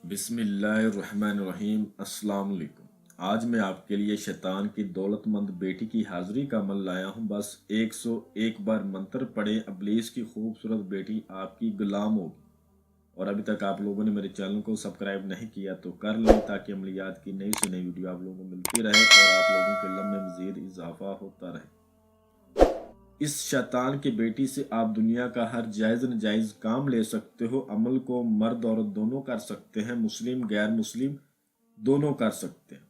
بسم اللہ الرحمن الرحیم۔ السلام علیکم۔ آج میں آپ کے لیے شیطان کی دولت مند بیٹی کی حاضری کا عمل لایا ہوں۔ بس 101 بار منتر پڑھیں، ابلیس کی خوبصورت بیٹی آپ کی غلام ہوگی۔ اور ابھی تک آپ لوگوں نے میرے چینل کو سبسکرائب نہیں کیا تو کر لیں، تاکہ عملیات کی نئی سے نئی ویڈیو آپ لوگوں کو ملتی رہے اور آپ لوگوں کے علم میں مزید اضافہ ہوتا رہے۔ اس شیطان کی بیٹی سے آپ دنیا کا ہر جائز نجائز کام لے سکتے ہو۔ عمل کو مرد عورت دونوں کر سکتے ہیں، مسلم غیر مسلم دونوں کر سکتے ہیں۔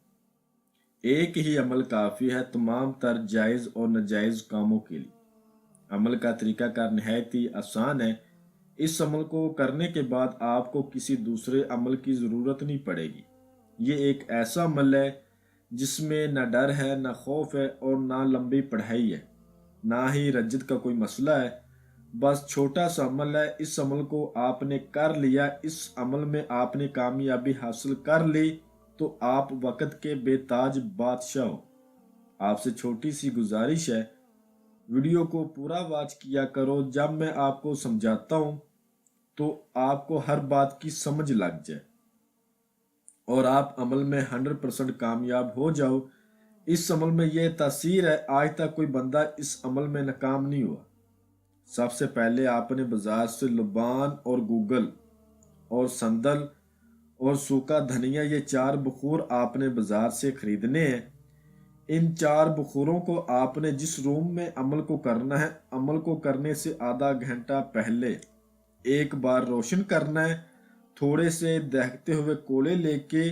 ایک ہی عمل کافی ہے تمام تر جائز اور ناجائز کاموں کے لیے۔ عمل کا طریقہ کار نہایت ہی آسان ہے۔ اس عمل کو کرنے کے بعد آپ کو کسی دوسرے عمل کی ضرورت نہیں پڑے گی۔ یہ ایک ایسا عمل ہے جس میں نہ ڈر ہے، نہ خوف ہے اور نہ لمبی پڑھائی ہے، نہ ہی رجت کا کوئی مسئلہ ہے۔ بس چھوٹا سا عمل ہے۔ اس عمل کو آپ نے کر لیا، اس عمل میں آپ نے کامیابی حاصل کر لی تو آپ وقت کے بے تاج بادشاہ ہو۔ آپ سے چھوٹی سی گزارش ہے، ویڈیو کو پورا واچ کیا کرو۔ جب میں آپ کو سمجھاتا ہوں تو آپ کو ہر بات کی سمجھ لگ جائے اور آپ عمل میں 100% کامیاب ہو جاؤ۔ اس عمل میں یہ تاثیر ہے، آج تک کوئی بندہ اس عمل میں ناکام نہیں ہوا۔ سب سے پہلے آپ نے بازار سے لبان اور گوگل اور سندل اور سوکھا دھنیا، یہ 4 بخور آپ نے بازار سے خریدنے ہیں۔ ان 4 بخوروں کو آپ نے جس روم میں عمل کو کرنا ہے، عمل کو کرنے سے آدھا گھنٹہ پہلے ایک بار روشن کرنا ہے۔ تھوڑے سے دہکتے ہوئے کولے لے کے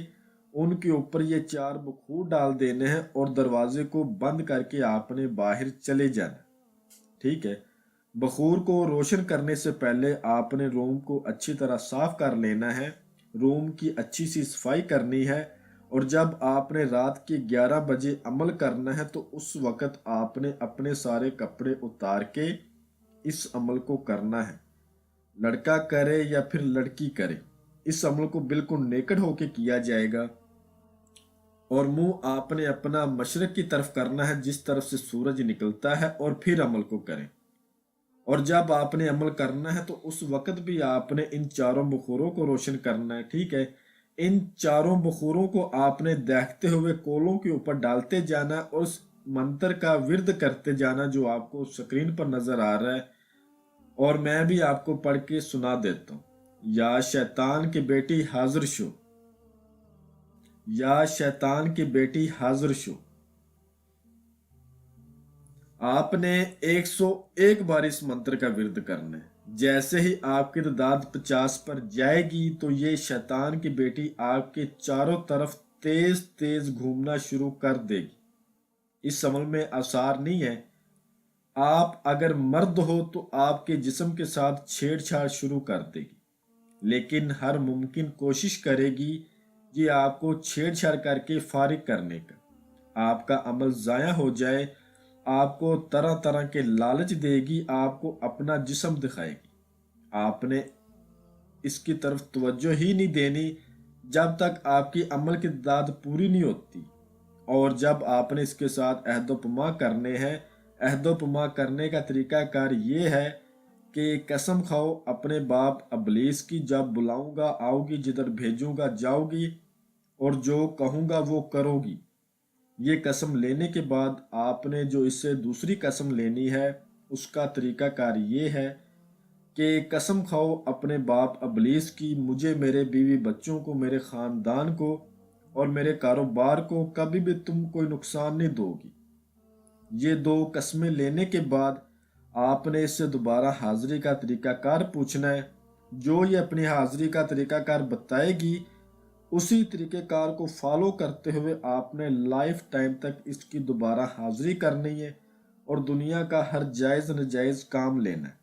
ان کے اوپر یہ 4 بخور ڈال دینے ہیں اور دروازے کو بند کر کے آپ نے باہر چلے جانا۔ ٹھیک ہے، بخور کو روشن کرنے سے پہلے آپ نے روم کو اچھی طرح صاف کر لینا ہے، روم کی اچھی سی صفائی کرنی ہے۔ اور جب آپ نے رات کے 11 بجے عمل کرنا ہے تو اس وقت آپ نے اپنے سارے کپڑے اتار کے اس عمل کو کرنا ہے۔ لڑکا کرے یا پھر لڑکی کرے، اس عمل کو بالکل نیکڈ ہو کے کیا جائے گا۔ اور منہ آپ نے اپنا مشرق کی طرف کرنا ہے، جس طرف سے سورج نکلتا ہے، اور پھر عمل کو کریں۔ اور جب آپ نے عمل کرنا ہے تو اس وقت بھی آپ نے ان 4 بخوروں کو روشن کرنا ہے۔ ٹھیک ہے، ان 4 بخوروں کو آپ نے دیکھتے ہوئے کولوں کے اوپر ڈالتے جانا اور اس منتر کا ورد کرتے جانا جو آپ کو سکرین پر نظر آ رہا ہے، اور میں بھی آپ کو پڑھ کے سنا دیتا ہوں۔ یا شیطان کی بیٹی حاضر شو، یا شیطان کی بیٹی حاضر شو۔ آپ نے 101 بار اس منتر کا ورد کرنا ہے۔ جیسے ہی آپ کی تعداد 50 پر جائے گی تو یہ شیطان کی بیٹی آپ کے چاروں طرف تیز تیز گھومنا شروع کر دے گی۔ اس عمل میں آثار نہیں ہے۔ آپ اگر مرد ہو تو آپ کے جسم کے ساتھ چھیڑ چھاڑ شروع کر دے گی، لیکن ہر ممکن کوشش کرے گی یہ آپ کو چھیڑ چھاڑ کر کے فارغ کرنے کا۔ آپ کا عمل ضائع ہو جائے، آپ کو طرح طرح کے لالچ دے گی، آپ کو اپنا جسم دکھائے گی۔ آپ نے اس کی طرف توجہ ہی نہیں دینی جب تک آپ کی عمل کی تعداد پوری نہیں ہوتی۔ اور جب آپ نے اس کے ساتھ عہد و پیمان کرنے ہیں، عہد و پیمان کرنے کا طریقہ کار یہ ہے کہ قسم کھاؤ اپنے باپ ابلیس کی، جب بلاؤں گا آؤ گی، جدھر بھیجوں گا جاؤ گی، اور جو کہوں گا وہ کرو گی۔ یہ قسم لینے کے بعد آپ نے جو اس سے دوسری قسم لینی ہے، اس کا طریقہ کار یہ ہے کہ قسم کھاؤ اپنے باپ ابلیس کی، مجھے، میرے بیوی بچوں کو، میرے خاندان کو اور میرے کاروبار کو کبھی بھی تم کوئی نقصان نہیں دو گی۔ یہ 2 قسمیں لینے کے بعد آپ نے اس سے دوبارہ حاضری کا طریقہ کار پوچھنا ہے۔ جو یہ اپنی حاضری کا طریقہ کار بتائے گی، اسی طریقہ کار کو فالو کرتے ہوئے آپ نے لائف ٹائم تک اس کی دوبارہ حاضری کرنی ہے اور دنیا کا ہر جائز نجائز کام لینا ہے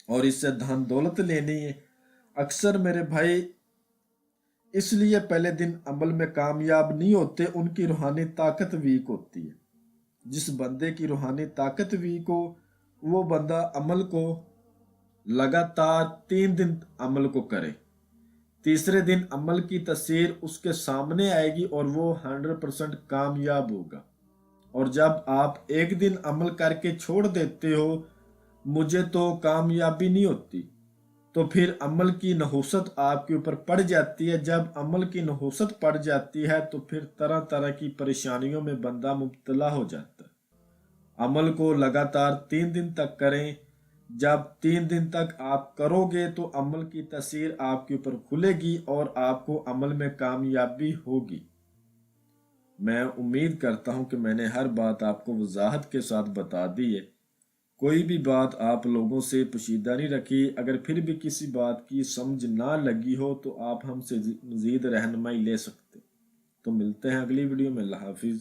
اور اس سے دھن دولت لینی ہے۔ اکثر میرے بھائی اس لیے پہلے دن عمل میں کامیاب نہیں ہوتے، ان کی روحانی طاقت ویک ہوتی ہے۔ جس بندے کی روحانی طاقت ویک ہو، وہ بندہ عمل کو لگاتار 3 دن عمل کو کرے، تیسرے دن عمل کی تاثیر اس کے سامنے آئے گی اور وہ 100% کامیاب ہوگا۔ اور جب آپ ایک دن عمل کر کے چھوڑ دیتے ہو، مجھے تو کامیابی نہیں ہوتی، تو پھر عمل کی نحوست آپ کے اوپر پڑ جاتی ہے۔ جب عمل کی نحوست پڑ جاتی ہے تو پھر طرح طرح کی پریشانیوں میں بندہ مبتلا ہو جاتا ہے۔ عمل کو لگاتار 3 دن تک کریں۔ جب 3 دن تک آپ کرو گے تو عمل کی تاثیر آپ کے اوپر کھلے گی اور آپ کو عمل میں کامیابی ہوگی۔ میں امید کرتا ہوں کہ میں نے ہر بات آپ کو وضاحت کے ساتھ بتا دی ہے۔ کوئی بھی بات آپ لوگوں سے پوشیدہ نہیں رکھی۔ اگر پھر بھی کسی بات کی سمجھ نہ لگی ہو تو آپ ہم سے مزید رہنمائی لے سکتے۔ تو ملتے ہیں اگلی ویڈیو میں۔ اللہ حافظ۔